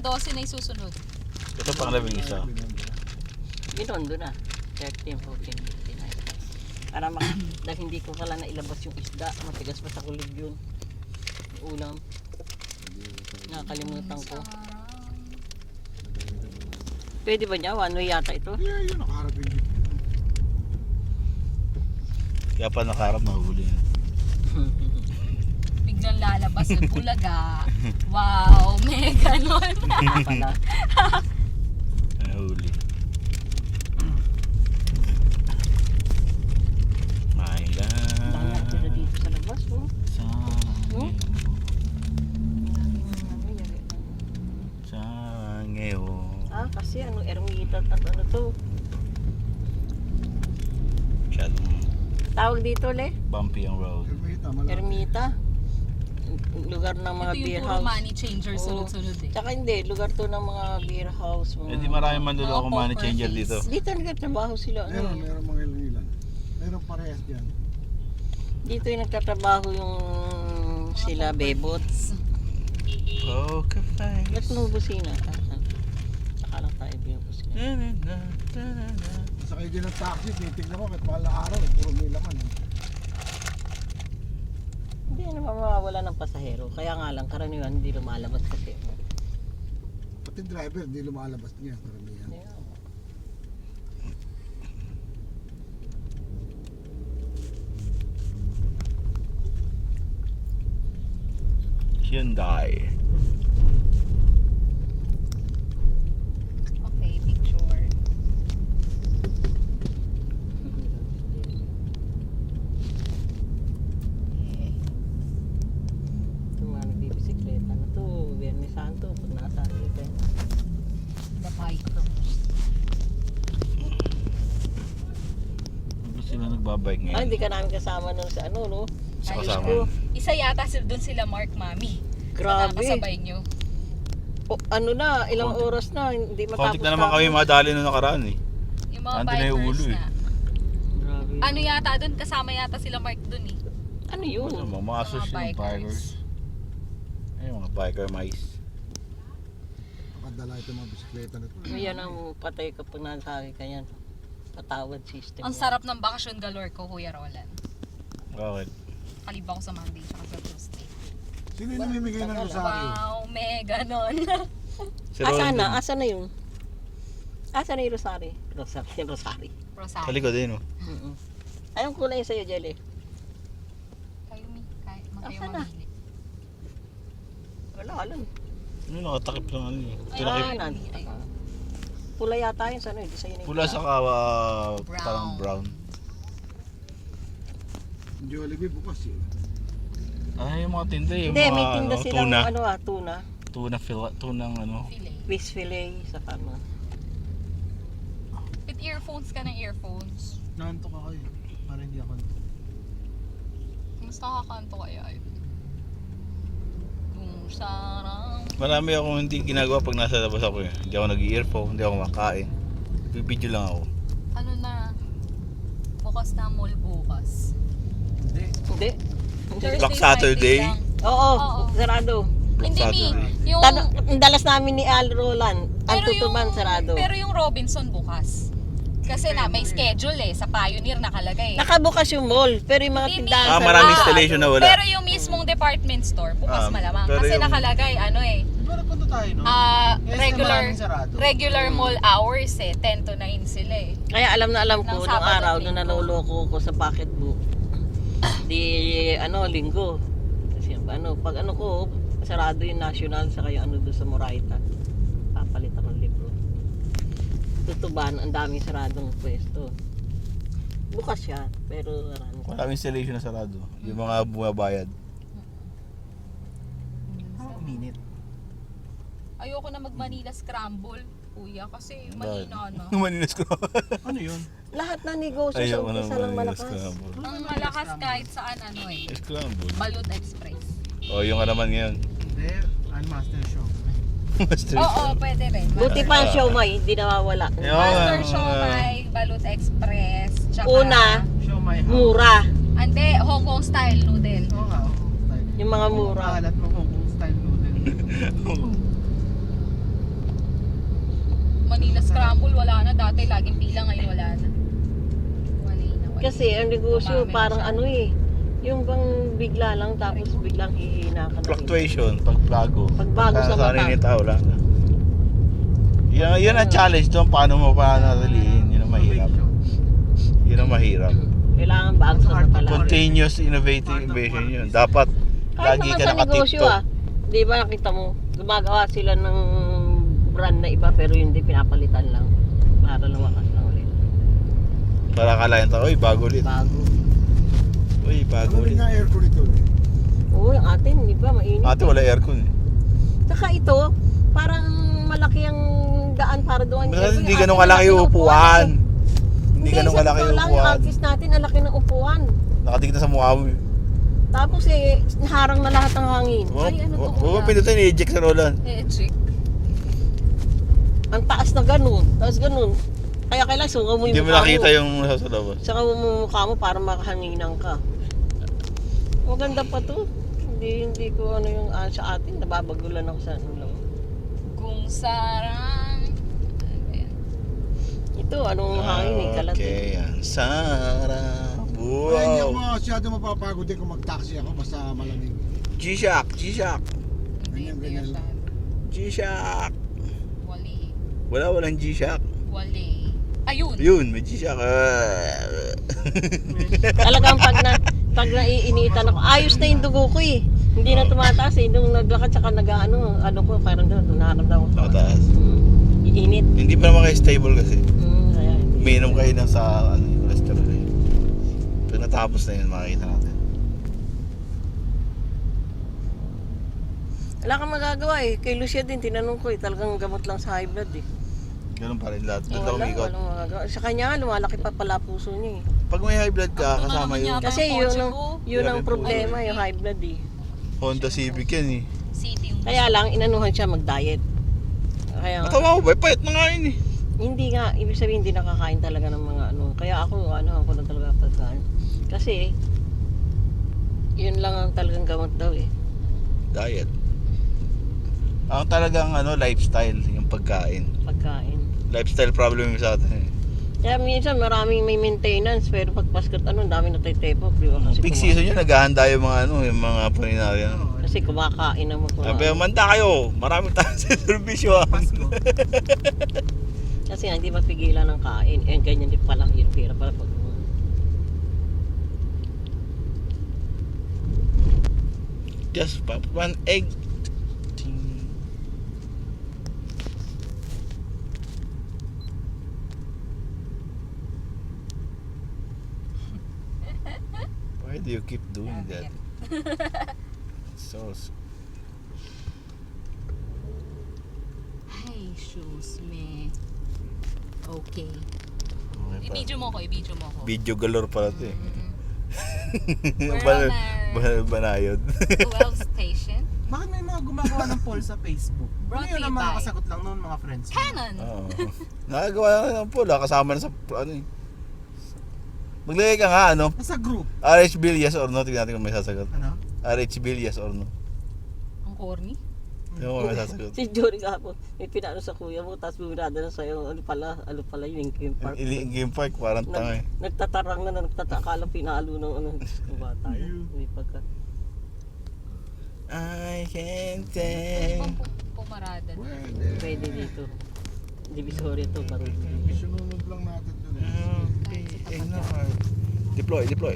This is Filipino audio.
12 na yung susunod. Ito pang 11 isa. Binondo na. 13, 14, 15, 19. Para dahil hindi ko pala nailabas yung isda. Matigas pa sa kulog yun. Yung ulam. Nakakalimutan ko. Pwede ba niya? One way yata ito? Yeah, yun nakaharap yung jeep. Kaya pa nakaharap mahuli yan. Biglang lalabas yung bulaga. Wow, may ganon. Pala. Nahuli. My Dahil God. sila dito sa labas. Oh. Sangeo. Sangeo. Ah, kasi ano, ermita at ano to. Masyadong Tawag dito le? bumpy ang road. Ermita, malaki. Ermita. Lugar ng mga Ito yung beer puro house. money changer sunod-sunod eh. Tsaka hindi, lugar to ng mga beer house. Mga... Eh di maraming manluloko Mga money poker changer face. dito. Dito nagtatrabaho sila. Meron, Ano? meron mga ilan. Meron parehas dyan. Dito yung nagtatrabaho yung sila bebots. Poker face. Ba't mo busina? Saka lang tayo binubusina. Sakay din ng taxi, titignan ko kahit mahal na araw, puro may laman. Hindi naman mawawala ng pasahero. Kaya nga lang, karaniwan hindi lumalabas kasi. Pati driver, di lumalabas niya. Karamihan. Ayan. Hyundai. Okay, picture. Yung mga nagbibisikleta na to, Biyernes Santo, pag nasa dito. The bikers. Hindi sila nagbabike Ah, hindi ngayon. ka namin kasama nun sa ano, no? Sa Ayos kasama. ko. Isa yata doon sila Mark, Mami. Grabe. Kasabay nyo. O, ano na, ilang Konti- oras na, hindi matapos. Kontik na naman kami madali na nakaraan eh. Yung mga Nandun na yung bikers ulo eh. na. Grabe. Ano yata doon? Kasama yata sila Mark doon eh. Ano yun? Ano, mga social bikers. Ay, mga biker mice. Nakadala ito mga bisikleta na ito. Yan ang patay kapag nasakay ka yan. Patawad system. Ang yan. sarap ng bakasyon galore ko, Kuya Roland. Bakit? Kaliba ko sa Monday tsaka sa Tuesday. Sino yung namimigay ng rosaryo? Wow, may ganon. Si Asan na? Ron, Asan na yun? Asan na yung Rosary? Rosary. Rosary. sa Rosario. likod din oh. Anong kulay sa'yo, Jelly? Kayo, Mi. Kahit kayo Asan na? mamili. Wala, alam. Ano, nakatakip lang ano eh. Ay, Tinakip. Ah, nan. ay. Pula yata yun sa ano, hindi sa'yo na yung Pula sa kawa, Brown. parang brown. Jollibee bukas yun. Ay, yung mga tinda yung Hindi, mga may tinda ano, silang tuna. ano tuna. Tunang ano. Filet. Fish fillet, saka ano. With earphones ka ng earphones. Nanto ka kayo. Para hindi ako. Mas nakakaanto kaya yun. Kung sarang... Marami akong hindi ginagawa pag nasa labas ako eh. Hindi ako nag-earphone, hindi ako makain. Video lang ako. Ano na? Bukas na mall bukas. Hindi. Black Saturday? Friday lang. Oo, Oo. sarado. Hindi, Mi. Yung... Ang dalas namin ni Al Roland, ang tutuban sarado. Pero yung Robinson bukas. Kasi na may schedule eh. Sa Pioneer nakalagay. Nakabukas yung mall, pero yung mga Hindi, tindahan Ah, sarado. maraming installation na wala. Pero yung mismong department store, bukas malamang. pero Kasi yung- nakalagay, ano eh, Diba nagpunta tayo no? regular mall hours eh. 10 to 9 sila eh. Kaya alam na alam ko, Ng nung Sabado araw, at nung Linggo. naloloko ko sa pocketbook, di, linggo. Kasi ano, pag ano ko, sarado yung national, saka yung ano doon sa Moraita. Papalit ako ng libro. Tutuban, ang daming saradong pwesto. Bukas siya, pero Maraming installation na sarado. Yung mga bumabayad. Minute. Ayoko na mag-Manila Scramble, kuya, kasi Bakit? mahina na. Maninas ko. Ano yun? lahat na negosyo sa Ayaw ko umpisa na lang maninas malakas. scramble. Ang malakas kahit saan ano eh. Scramble. Balut Express. O, yung ka naman ngayon. Hindi, Master Show. Master Oo, pwede rin. Buti pa ang siomay, hindi nawawala. Master Siomai, Balut Express, tsaka... Una, Show my house. mura. Ande, Hong Kong style noodle. Oo nga, oo. Yung mga mura. Maalat mo kung style noodle. Manila Scramble, wala na. Dati laging pila, ngayon wala na. Kasi ang negosyo Dumami parang masyado. ano eh. Yung bang bigla lang tapos biglang hihina ka na rin. Fluctuation, pagbago. Pagbago sa Sanay mata. ng tao, wala na. Yan ang challenge doon, paano mo panatilihin. Yun ang mahirap. Yun ang mahirap. Kailangan bago sa mata lang. Continuous innovative innovation yun. Dapat Kahit lagi naman ka sa negosyo nakatip-top. Di ba nakita mo, gumagawa sila ng brand na iba pero hindi pinapalitan lang. Para lumakas lang ulit. Para kalayan tao, uy, bago ulit. Bago. Uy, bago Ano rin ulit. nga aircon ito eh. Oo, yung atin, di ba? Mainit. Ate, wala aircon eh. Saka ito, parang malaki ang daan para doon. Hindi ganun kalaki yung upuan. Hindi ganun kalaki yung lang, yung upuan. office natin, ang laki ng upuan. Nakatikita sa mukha mo eh. Tapos harang na lahat ng hangin. Ay, ano to, Huwag kuya? pinutin, i-eject sa Roland. Chick. Ang taas na ganun. Tapos ganun. Kaya kailangan sungaw mo yung Hindi mo mukha nakita mo. yung nasa labas. Saka mo mukha mo para makahanginan ka. Maganda pa to. Hindi ko ano yung sa atin. Nababagulan ako sa ano lang. Kung sarang... Ano ba yan? Ito, anong hangin eh. Kalat eh. Okay, ang sarap. Kaya hindi ako Wow. masyado mapapagod din kung mag-taxi ako basta malamig. G-Shock, G-Shock, Ganyan lang. G-Shock. Wali. Walang G-Shock. Wali. Ayun. Yun, may G-Shock. Talagang pag naiinitan ako, ayos na yung dugo ko eh. Hindi na tumataas eh. Nung naglakad saka ano ko, parang gano'n, naramdaman ko. Mataas. Iinit. Hindi pa naman kayo stable kasi. Kaya hindi. Umiinom kayo na sa yung cholesterol eh. Pag natapos na yun, makikita natin. Wala kang magagawa eh. Kay Lucia din, tinanong ko eh. Talagang gamot lang sa high blood eh. Ganun pa rin lahat. Doon lang umikot. Walang magagawa. Sa kanya nga, lumalaki pa pala puso niya eh. Pag may high blood ka, Ako na kasama naman yun. yata. Kasi Ang yun kotse ang, ko. yun ang Grabe problema, yung high blood eh. Honda Civic yan eh. City yung Kaya lang, inanuhan siya mag-diet. Kaya nga, Matawa ko ba? Payat na nga yun eh. hindi nga, ibig sabihin hindi nakakain talaga ng mga ano. Kaya ako na talaga pagkaan. Kasi, yun lang ang talagang gamot daw eh. Diet. Ang talagang lifestyle, yung pagkain. Pagkain. Lifestyle problem yung sa atin eh. Kaya minsan maraming may maintenance, pero pag Pasko't ang dami na tetepo. Kasi Peak season yun, naghahanda yung mga yung mga paninarya. Kasi kumakain naman ko. Sabi, manda kayo, marami tayong sa servisyo. Kasi nga, hindi mapigilan ng kain. Eh, ganyan din pala, hirap pala pag... Just pop one egg. Why do you keep doing that? So Ay, shoes me. Okay. okay pa. I-video mo ko, i-video mo ko. Video galore pala ito eh. We're on our Banayod. 12 station. Bakit may mga gumagawa ng poll sa Facebook? Brought Ano yun to ang you by makakasagot lang noon mga friends mo? Canon. Oo. Nakagawa na ng pool, kasama na sa eh. Maglagay ka nga Nasa group. RH bill yes or no, tingnan natin kung may sasagot. Ano? RH bill yes or no. Ang corny. Tingnan mo kung may sasagot. Si Jory kahapon, may pinano sa kuya mo, tapos bumirada na sa'yo, ano pala yung Game Park. Game park, parang tanga eh. Nagtatarang na, akala pinalo ng ano, Diyos ko bata yun. May pagka... I can Pwede tell. bang pumarada? Pwede dito. Divisoria to, parang. Sununod lang natin dun eh. Okay, ignore. Deploy.